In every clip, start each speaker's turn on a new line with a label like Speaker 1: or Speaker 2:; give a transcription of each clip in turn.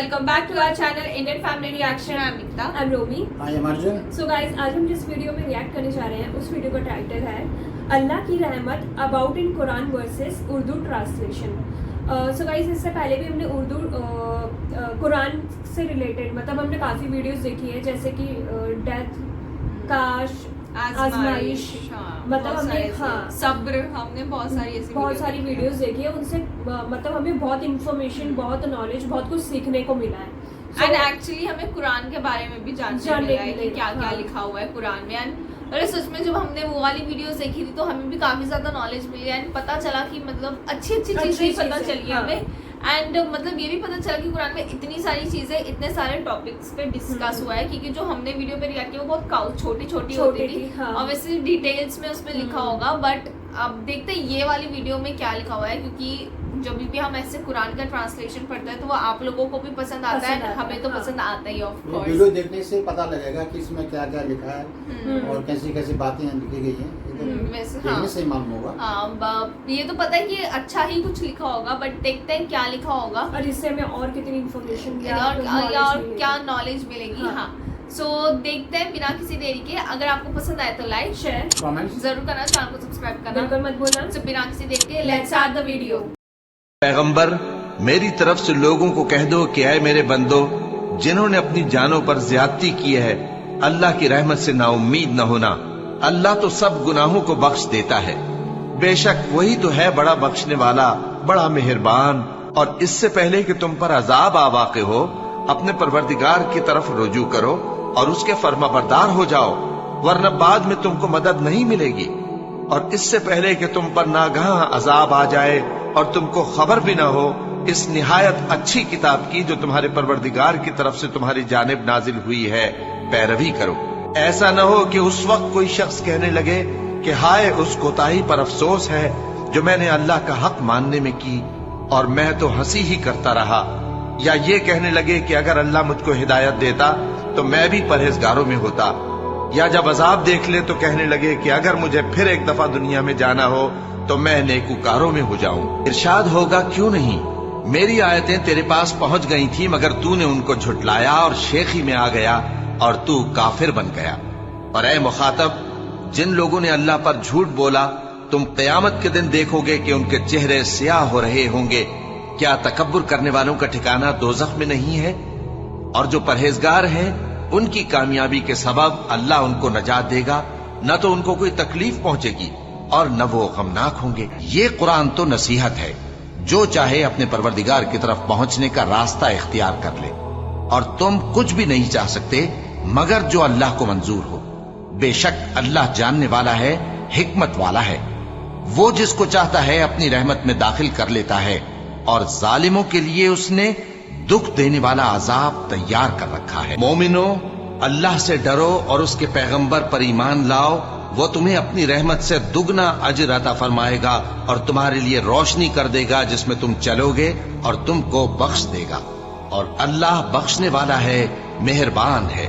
Speaker 1: Welcome back to our channel Indian family reaction. I am Nikita. I am Romi.
Speaker 2: I am Arjun.
Speaker 1: So guys, आज हम जिस video में react करने जा रहे हैं उस वीडियो का टाइटल है अल्लाह की रहमत about in Quran versus Urdu translation. So guys, इससे पहले भी हमने उर्दू कुरान से रिलेटेड मतलब हमने काफ़ी वीडियोस देखी है, जैसे कि डेथ, काश, आजमाइश, मतलब हमने
Speaker 3: सब्र, हमने बहुत सारी
Speaker 1: वीडियोस देखी है। उनसे मतलब हमें बहुत इन्फॉर्मेशन, बहुत नॉलेज, बहुत कुछ सीखने को मिला है।
Speaker 3: एंड एक्चुअली हमें कुरान के बारे में भी जानने मिला है कि क्या क्या लिखा हुआ है कुरान में। एंड अरे सच में जब हमने वो वाली वीडियोस देखी थी तो हमें भी काफी ज्यादा नॉलेज मिली एंड पता चला कि मतलब अच्छी चीजें पता चली हमें। एंड मतलब ये भी पता चला कि कुरान में इतनी सारी चीजें, इतने सारे टॉपिक्स पे डिस्कस हुआ है, क्योंकि जो हमने वीडियो पे रिएक्ट किया वो बहुत छोटी छोटी होती थी। ऑब्वियसली डिटेल्स में उसमें लिखा होगा, बट अब देखते हैं ये वाली वीडियो में क्या लिखा हुआ है, क्योंकि जब भी हम ऐसे कुरान का ट्रांसलेशन पढ़ते हैं तो वो आप लोगों को भी पसंद आता है, हमें तो पसंद आता ही। ऑफ कोर्स
Speaker 2: वीडियो देखने से पता लगेगा कि इसमें क्या क्या लिखा है और कैसी कैसी बातें लिखी गई हैं। देखने से मालूम होगा।
Speaker 3: हाँ, ये तो पता है कि अच्छा ही कुछ लिखा होगा, बट देखते हैं क्या लिखा होगा
Speaker 1: और इससे हमें और कितनी इन्फॉर्मेशन
Speaker 3: और क्या नॉलेज मिलेगी। हाँ, सो देखते हैं बिना किसी देरी के। अगर आपको पसंद आए तो लाइक, शेयर,
Speaker 2: कमेंट
Speaker 3: जरूर करना, चैनल को सब्सक्राइब करना
Speaker 1: बिल्कुल मत भूलना।
Speaker 3: तो बिना किसी देरी के लेट्स स्टार्ट द वीडियो।
Speaker 4: पैगंबर, मेरी तरफ से लोगों को कह दो कि ऐ मेरे बंदो, जिन्होंने अपनी जानों पर ज्यादती की है, अल्लाह की रहमत से नाउम्मीद न होना। अल्लाह तो सब गुनाहों को बख्श देता है। बेशक वही तो है बड़ा बख्शने वाला, बड़ा मेहरबान। और इससे पहले कि तुम पर अजाब आ वाक़े हो, अपने परवरदिगार की तरफ रुजू करो और उसके फर्माबरदार हो जाओ, वरना बाद में तुमको मदद नहीं मिलेगी। और इससे पहले कि तुम पर नागहां अजाब आ जाए और तुमको खबर भी ना हो, इस निहायत अच्छी किताब की जो तुम्हारे परवरदिगार की तरफ से तुम्हारी जानिब नाजिल हुई है, पैरवी करो। ऐसा न हो कि उस वक्त कोई शख्स कहने लगे कि हाय उस कोताही पर अफसोस है जो मैंने अल्लाह का हक मानने में की और मैं तो हंसी ही करता रहा। या ये कहने लगे कि अगर अल्लाह मुझको हिदायत देता तो मैं भी परहेजगारों में होता। या जब अजाब देख ले तो कहने लगे कि अगर मुझे फिर एक दफा दुनिया में जाना हो तो मैं नेकूकारों में हो जाऊं। इरशाद होगा, क्यों नहीं, मेरी आयतें तेरे पास पहुंच गई थी मगर तूने उनको झुटलाया और शेखी में आ गया और तू काफिर बन गया। और ऐ मुखातब, जिन लोगों ने अल्लाह पर झूठ बोला, तुम क़यामत के दिन देखोगे कि उनके चेहरे स्याह हो रहे होंगे। क्या तकब्बुर करने वालों का ठिकाना दोज़ख में नहीं है? और जो परहेजगार हैं उनकी कामयाबी के सबब अल्लाह उनको नजात देगा, न तो उनको कोई तकलीफ पहुंचेगी और न वो गमनाक होंगे। ये कुरान तो नसीहत है, जो चाहे अपने परवरदिगार की तरफ पहुंचने का रास्ता इख्तियार कर ले। और तुम कुछ भी नहीं चाह सकते मगर जो अल्लाह को मंजूर हो। बेशक अल्लाह जानने वाला है, हिकमत वाला है। वो जिसको चाहता है अपनी रहमत में दाखिल कर लेता है, और जालिमों के लिए उसने दुख देने वाला अजाब तैयार कर रखा है। मोमिनो, अल्लाह से डरो और उसके पैगंबर पर ईमान लाओ, वो तुम्हें अपनी रहमत से दुगना अजर अता फरमाएगा और तुम्हारे लिए रोशनी कर देगा जिसमें तुम चलोगे और तुमको बख्श देगा। और अल्लाह बख्शने वाला है, मेहरबान है।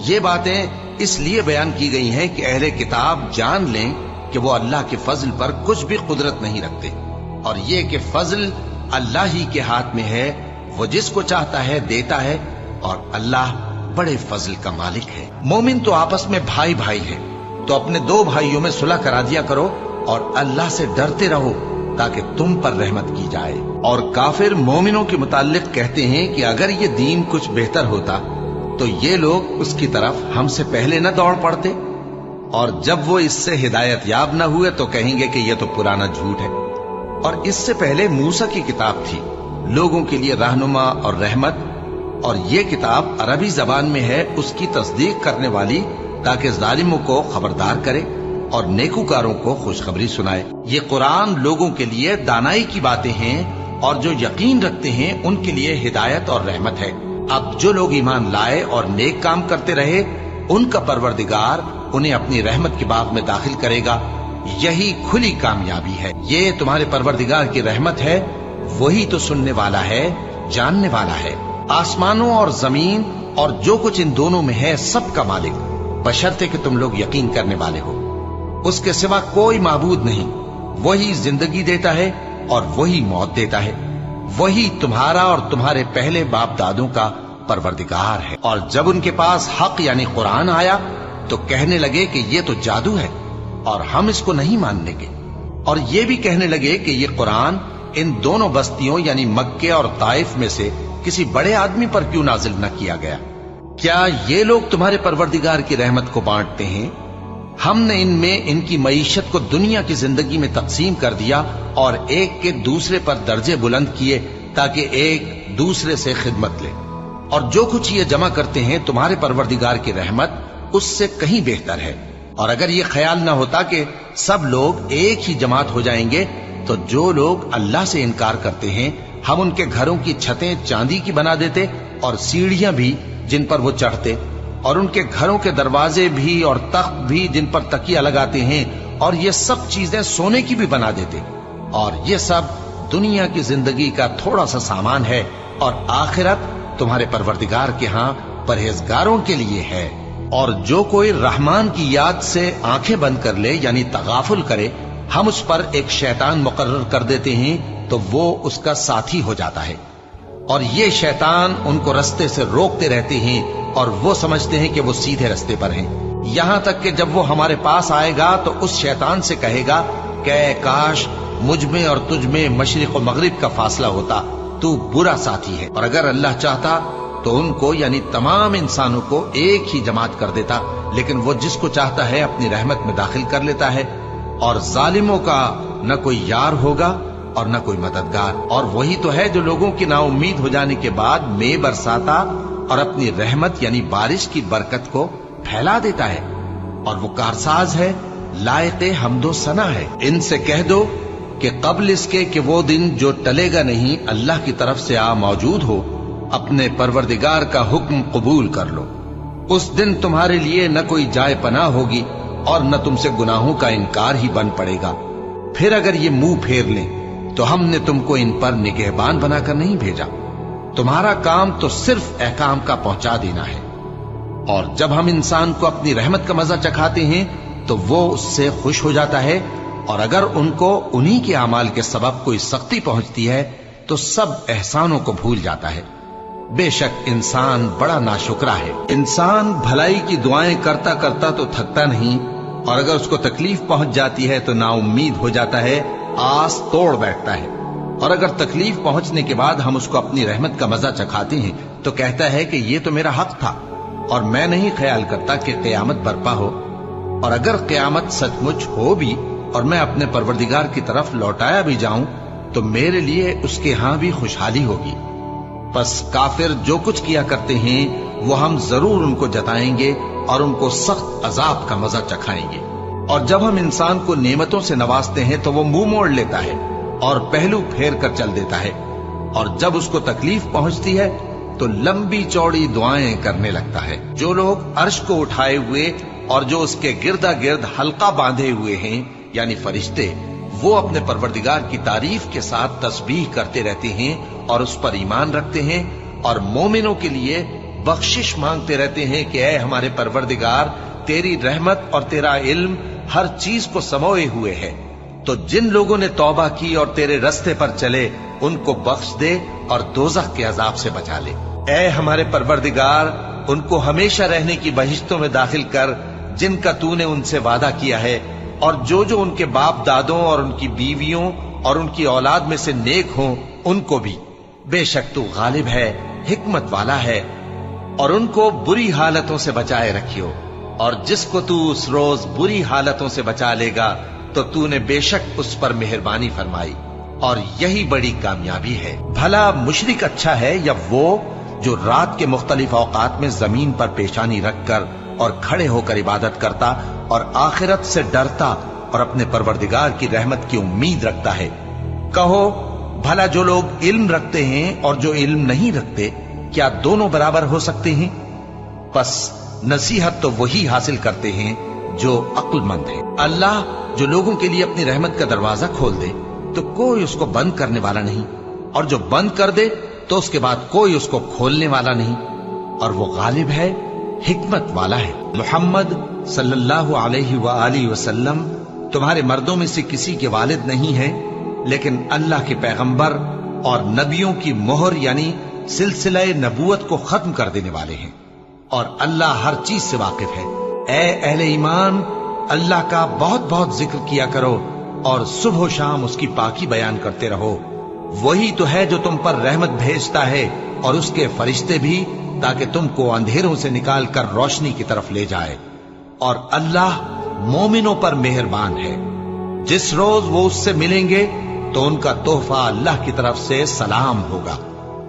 Speaker 4: ये बातें इसलिए बयान की गई हैं कि अहले किताब जान लें कि वो अल्लाह के फजल पर कुछ भी कुदरत नहीं रखते, और ये कि फजल अल्लाह ही के हाथ में है। वो जिसको चाहता है देता है, और अल्लाह बड़े फजल का मालिक है। मोमिन तो आपस में भाई भाई है, तो अपने दो भाइयों में सुलह करा दिया करो और अल्लाह से डरते रहो ताकि तुम पर रहमत की जाए। और काफिर मोमिनों के मुताल्लिक कहते हैं कि अगर ये दीन कुछ बेहतर होता तो ये लोग उसकी तरफ हमसे पहले न दौड़ पड़ते, और जब वो इससे हिदायत याब न हुए तो कहेंगे कि ये तो पुराना झूठ है। और इससे पहले मूसा की किताब थी, लोगों के लिए रहनुमा और रहमत, और ये किताब अरबी जबान में है, उसकी तस्दीक करने वाली, ताकि जालिमों को खबरदार करे और नेकूकारों को खुशखबरी सुनाए। ये कुरान लोगों के लिए दानाई की बातें हैं, और जो यकीन रखते हैं उनके लिए हिदायत और रहमत है। अब जो लोग ईमान लाए और नेक काम करते रहे, उनका परवरदिगार उन्हें अपनी रहमत के बाग में दाखिल करेगा। यही खुली कामयाबी है। ये तुम्हारे परवरदिगार की रहमत है, वही तो सुनने वाला है, जानने वाला है। आसमानों और जमीन और जो कुछ इन दोनों में है सबका मालिक, बशर्ते कि तुम लोग यकीन करने वाले हो। उसके सिवा कोई माबूद नहीं। वही जिंदगी देता है और वही मौत देता है। वही तुम्हारा और तुम्हारे पहले बाप दादों का परवरदिगार है। और जब उनके पास हक यानी कुरान आया तो कहने लगे कि ये तो जादू है और हम इसको नहीं मानने के, और ये भी कहने लगे कि ये कुरान इन दोनों बस्तियों यानी मक्के और ताइफ में से किसी बड़े आदमी पर क्यों नाजिल न किया गया। क्या ये लोग तुम्हारे परवरदिगार की रहमत को बांटते हैं? हमने इनमें इनकी मईशत को दुनिया की जिंदगी में तकसीम कर दिया और एक के दूसरे पर दर्जे बुलंद किए ताकि एक दूसरे से खिदमत ले, और जो कुछ ये जमा करते हैं तुम्हारे परवरदिगार की रहमत उससे कहीं बेहतर है। और अगर ये ख्याल न होता कि सब लोग एक ही जमात हो जाएंगे तो जो लोग अल्लाह से इनकार करते हैं हम उनके घरों की छतें चांदी की बना देते और सीढ़ियां भी जिन पर वो चढ़ते, और उनके घरों के दरवाजे भी और तख्त भी जिन पर तकिया लगाते हैं, और ये सब चीजें सोने की भी बना देते। और ये सब दुनिया की जिंदगी का थोड़ा सा सामान है, और आखिरत तुम्हारे परवरदिगार के यहाँ परहेजगारों के लिए है। और जो कोई रहमान की याद से आंखें बंद कर ले यानी तगाफुल करे, हम उस पर एक शैतान मुकर्रर कर देते हैं तो वो उसका साथी हो जाता है, और ये शैतान उनको रास्ते से रोकते रहते हैं और वो समझते हैं कि वो सीधे रास्ते पर हैं। यहां तक कि जब वो हमारे पास आएगा तो उस शैतान से कहेगा कि काश मुझ में और तुझ में मशरिक और मगरिब का फासला होता, तू बुरा साथी है। और अगर अल्लाह चाहता तो उनको यानी तमाम इंसानों को एक ही जमात कर देता, लेकिन वो जिसको चाहता है अपनी रहमत में दाखिल कर लेता है, और जालिमों का न कोई यार होगा और न कोई मददगार। और वही तो है जो लोगों की नाउम्मीद हो जाने के बाद मे बरसाता और अपनी रहमत यानी बारिश की बरकत को फैला देता है, और वो कारसाज है, लायक हमदो सना है। इनसे कह दो कि कबल इसके कि वो दिन जो टलेगा नहीं अल्लाह की तरफ से आ मौजूद हो, अपने परवरदिगार का हुक्म कबूल कर लो। उस दिन तुम्हारे लिए न कोई जाए पनाह होगी और न तुमसे गुनाहों का इनकार ही बन पड़ेगा। फिर अगर ये मुंह फेर लें तो हमने तुमको इन पर निगहबान बनाकर नहीं भेजा, तुम्हारा काम तो सिर्फ अहकाम का पहुंचा देना है। और जब हम इंसान को अपनी रहमत का मजा चखाते हैं तो वो उससे खुश हो जाता है, और अगर उनको उन्हीं के अमाल के सबब कोई सख्ती पहुंचती है तो सब एहसानों को भूल जाता है। बेशक इंसान बड़ा नाशुक्रा है। इंसान भलाई की दुआएं करता करता तो थकता नहीं, और अगर उसको तकलीफ पहुंच जाती है तो नाउम्मीद हो जाता है, आस तोड़ बैठता है। और अगर तकलीफ पहुंचने के बाद हम उसको अपनी रहमत का मजा चखाते हैं तो कहता है कि ये तो मेरा हक था और मैं नहीं ख्याल करता कि क़यामत बर्पा हो। और अगर क़यामत सचमुच हो भी और मैं अपने परवरदिगार की तरफ लौटाया भी जाऊं तो मेरे लिए उसके यहां भी खुशहाली होगी। बस काफिर जो कुछ किया करते हैं वो हम जरूर उनको जताएंगे और उनको सख्त अजाब का मजा चखाएंगे। और जब हम इंसान को नेमतों से नवाजते हैं तो वो मुंह मोड़ लेता है और पहलू फेर कर चल देता है, और जब उसको तकलीफ पहुंचती है तो लंबी चौड़ी दुआएं करने लगता है। जो लोग अर्श को उठाए हुए और जो उसके गिरदा गिर्द हल्का बांधे हुए हैं यानी फरिश्ते, वो अपने परवरदिगार की तारीफ के साथ तस्बीह करते रहते हैं और उस पर ईमान रखते हैं, और मोमिनों के लिए बख्शिश मांगते रहते हैं कि ऐ हमारे परवरदिगार, तेरी रहमत और तेरा इल्म हर चीज को समोए हुए है, तो जिन लोगों ने तौबा की और तेरे रास्ते पर चले उनको बख्श दे और दोज़ख के अजाब से बचा ले। ऐ हमारे परवरदिगार, उनको हमेशा रहने की बहिश्तों में दाखिल कर जिनका तूने उनसे वादा किया है, और जो जो उनके बाप दादों और उनकी बीवियों और उनकी औलाद में से नेक हों उनको भी। बेशक तू गालिब है, हिकमत वाला है। और उनको बुरी हालतों से बचाए रखियो, और जिसको तू उस रोज बुरी हालतों से बचा लेगा तो तूने बेशक उस पर मेहरबानी फरमाई, और यही बड़ी कामयाबी है। भला मुशरिक अच्छा है या वो जो रात के मुख्तलिफ औकात में जमीन पर पेशानी रखकर और खड़े होकर इबादत करता और आखिरत से डरता और अपने परवरदिगार की रहमत की उम्मीद रखता है। कहो भला जो लोग इल्म रखते हैं और जो इल्म नहीं रखते, क्या दोनों बराबर हो सकते हैं? बस नसीहत तो वही हासिल करते हैं जो अक्लमंद है। अल्लाह जो लोगों के लिए अपनी रहमत का दरवाजा खोल दे तो कोई उसको बंद करने वाला नहीं, और जो बंद कर दे तो उसके बाद कोई उसको खोलने वाला नहीं, और वो गालिब है, हिकमत वाला है। मुहम्मद सल्लल्लाहु अलैहि वालैहि वसल्लम तुम्हारे मर्दों में से किसी के वालिद नहीं है, लेकिन अल्लाह के पैगंबर اور نبیوں کی مہر یعنی سلسلہ نبوت کو ختم کر دینے والے ہیں، اور اللہ ہر چیز سے واقف ہے۔ اے اہل ایمان، اللہ کا بہت بہت ذکر کیا کرو اور صبح و شام اس کی پاکی بیان کرتے رہو۔ وہی تو ہے جو تم پر رحمت بھیجتا ہے اور اس کے فرشتے بھی، تاکہ تم کو اندھیروں سے نکال کر روشنی کی طرف لے جائے، اور اللہ مومنوں پر مہربان ہے۔ جس روز وہ اس سے ملیں گے تو ان کا تحفہ اللہ کی طرف سے سلام ہوگا،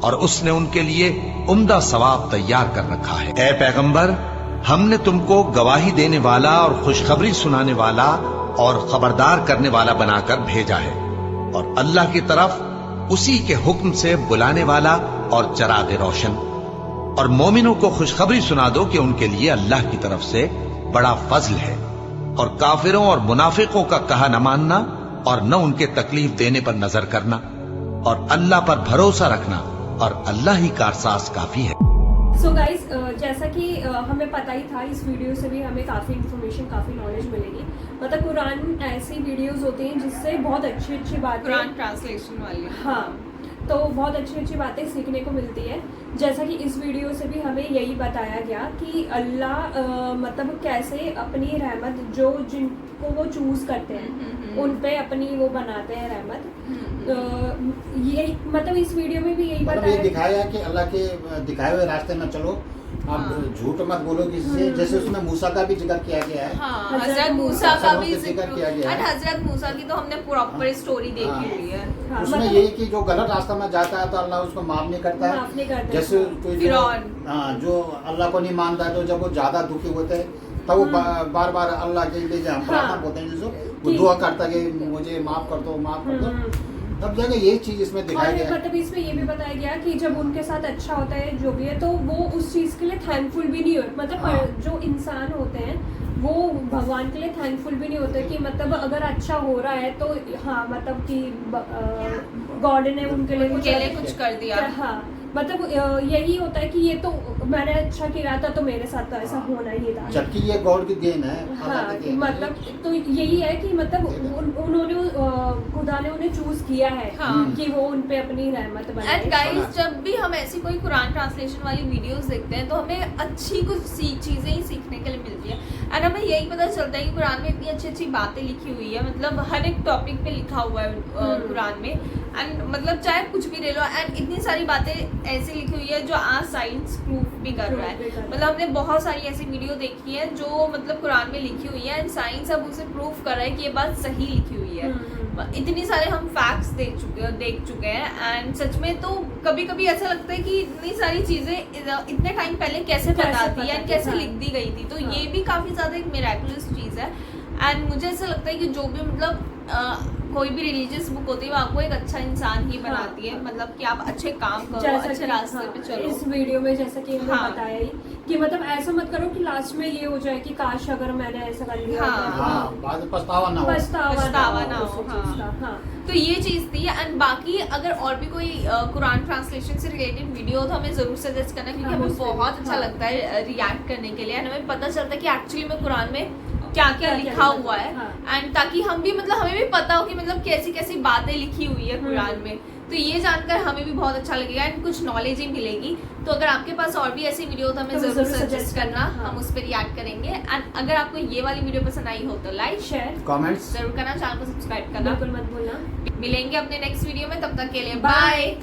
Speaker 4: اور اس نے ان کے لیے عمدہ ثواب تیار کر رکھا ہے۔ اے پیغمبر، ہم نے تم کو گواہی دینے والا اور خوشخبری سنانے والا اور خبردار کرنے والا بنا کر بھیجا ہے، اور اللہ کی طرف اسی کے حکم سے بلانے والا اور چراغ روشن۔ اور مومنوں کو خوشخبری سنا دو کہ ان کے لیے اللہ کی طرف سے بڑا فضل ہے، اور کافروں اور منافقوں کا کہا نہ ماننا اور نہ ان کے تکلیف دینے پر نظر کرنا، اور اللہ پر بھروسہ رکھنا، اور اللہ ہی کارساز کافی ہے۔
Speaker 1: سو گائز، جیسا کہ ہمیں پتہ ہی تھا، اس ویڈیو سے بھی ہمیں کافی انفارمیشن، کافی نالج ملے گی۔ مطلب قرآن ایسی ویڈیوز ہوتی ہیں جس سے بہت اچھی باتیں،
Speaker 3: قرآن ٹرانسلیشن والی،
Speaker 1: ہاں، تو بہت اچھی باتیں سیکھنے کو ملتی ہے۔ جیسا کہ اس ویڈیو سے بھی ہمیں یہی بتایا گیا کہ اللہ مطلب کیسے اپنی رحمت جو جن کو وہ چوز کرتے ہیں ان پہ اپنی وہ بناتے ہیں رحمت۔ یہ مطلب اس ویڈیو میں بھی یہی
Speaker 2: مطلب یہ
Speaker 1: بتایا
Speaker 2: دکھایا کہ اللہ کے دکھائے ہوئے راستے میں چلو، آپ جھوٹ مت بولو کسی سے، جیسے اس میں موسیٰ کا بھی ذکر کیا گیا ہے۔
Speaker 3: ہاں، حضرت موسیٰ کا بھی
Speaker 2: ذکر کیا گیا ہے،
Speaker 3: اور حضرت موسیٰ کی تو ہم نے پراپر اسٹوری دیکھی ہوئی ہے۔
Speaker 2: اس میں یہ کہ جو غلط راستہ میں جاتا ہے تو اللہ اس کو معاف نہیں کرتا ہے، جیسے جو اللہ کو نہیں مانتا ہے تو جب وہ زیادہ دکھی ہوتے ہیں تب وہ بار بار اللہ کے لیے ہم پرارتھنا بولتے ہیں، جیسے وہ دعا کرتا ہے کہ مجھے معاف کر دو، معاف کر دو، تب جگہ یہ چیز اس میں دکھایا گیا ہے۔
Speaker 1: مطلب اس میں یہ بھی بتایا گیا کہ جب ان کے ساتھ اچھا ہوتا ہے جو بھی ہے تو وہ اس چیز کے لیے تھینک فل بھی نہیں ہوتے، مطلب جو انسان ہوتے ہیں وہ بھگوان کے لیے تھینک فل بھی نہیں ہوتے کہ مطلب اگر اچھا ہو رہا ہے تو ہاں مطلب کہ گاڈ نے ان کے لیے
Speaker 3: کچھ کر دیا۔
Speaker 1: ہاں، مطلب یہی ہوتا ہے کہ یہ تو میں نے اچھا کیا تھا تو میرے ساتھ تو ایسا ہونا ہی تھا،
Speaker 2: جبکہ یہ گاڈ کی دین ہے۔
Speaker 1: ہاں، مطلب تو یہی ہے کہ مطلب انہوں نے خدا نے انہیں چوز کیا ہے کہ وہ ان پہ اپنی رحمت بنائے۔
Speaker 3: اینڈ گائز، جب بھی ہم ایسی کوئی قرآن ٹرانسلیشن والی ویڈیوز دیکھتے ہیں تو ہمیں اچھی کچھ چیزیں ہی سیکھنے کے لیے ملتی ہے، اینڈ ہمیں یہی پتہ چلتا ہے کہ قرآن میں اتنی اچھی باتیں لکھی ہوئی ہے، مطلب ہر ایک ٹاپک پہ لکھا ہوا ہے قرآن میں، اینڈ مطلب چاہے کچھ بھی لے لو، اینڈ اتنی ساری باتیں ایسی لکھی ہوئی ہے جو آج سائنس پروف بھی کر رہا ہے۔ مطلب ہم نے بہت ساری ایسی ویڈیو دیکھی ہے جو مطلب قرآن میں لکھی ہوئی ہے، اینڈ سائنس اب اسے پروف کر رہا ہے کہ یہ بات صحیح لکھی ہوئی ہے۔ اتنی سارے ہم فیکٹس دیکھ چکے ہیں، اینڈ سچ میں تو کبھی کبھی ایسا لگتا ہے کہ اتنی ساری چیزیں اتنے ٹائم پہلے کیسے پتا تھی اینڈ کیسے لکھ دی گئی تھی، تو یہ بھی کافی زیادہ ایک میراکلس چیز ہے۔ اینڈ مجھے ایسا لگتا ہے کہ جو بھی مطلب کوئی بھی ریلیجیس بک ہوتی ہے وہ آپ کو ایک اچھا انسان ہی بناتی ہے، مطلب کہ آپ اچھے کام کرو، اچھے راستے پہ چلو۔
Speaker 1: اس ویڈیو میں جیسا کہ ہم نے بتایا ہی کہ مطلب ایسا مت کرو کہ لاسٹ میں یہ ہو جائے کہ کاش اگر میں نے ایسا کر لیا،
Speaker 2: پچھتاوا نہ
Speaker 3: ہو۔ ہاں، تو یہ چیز تھی۔ اینڈ باقی اگر اور بھی کوئی قرآن ٹرانسلیشن سے ریلیٹڈ ویڈیو ہو تو ہمیں ضرور سجیسٹ کرنا، کیونکہ ہمیں بہت اچھا لگتا ہے ریئیکٹ کرنے کے لیے، ہمیں پتہ چلتا ہے کہ ایکچولی میں قرآن میں کیا کیا لکھا ہوا ہے، اینڈ تاکہ ہم بھی مطلب ہمیں بھی پتا ہو کہ مطلب کیسی کیسی باتیں لکھی ہوئی ہے قرآن میں، تو یہ جان کر ہمیں بھی بہت اچھا لگے گا اینڈ کچھ نالج ہی ملے گی۔ تو اگر آپ کے پاس اور بھی ایسی ویڈیو تو ہمیں ضرور سجیسٹ کرنا، ہم اس پہ ریئیکٹ کریں گے۔ اینڈ اگر آپ کو یہ والی ویڈیو پسند آئی ہو تو لائک، شیئر،
Speaker 2: کامنٹس
Speaker 3: ضرور کرنا، چینل کو سبسکرائب کرنا،
Speaker 1: بالکل مت بھولنا۔
Speaker 3: ملیں گے اپنے نیکسٹ ویڈیو میں، تب تک کے لیے بائے۔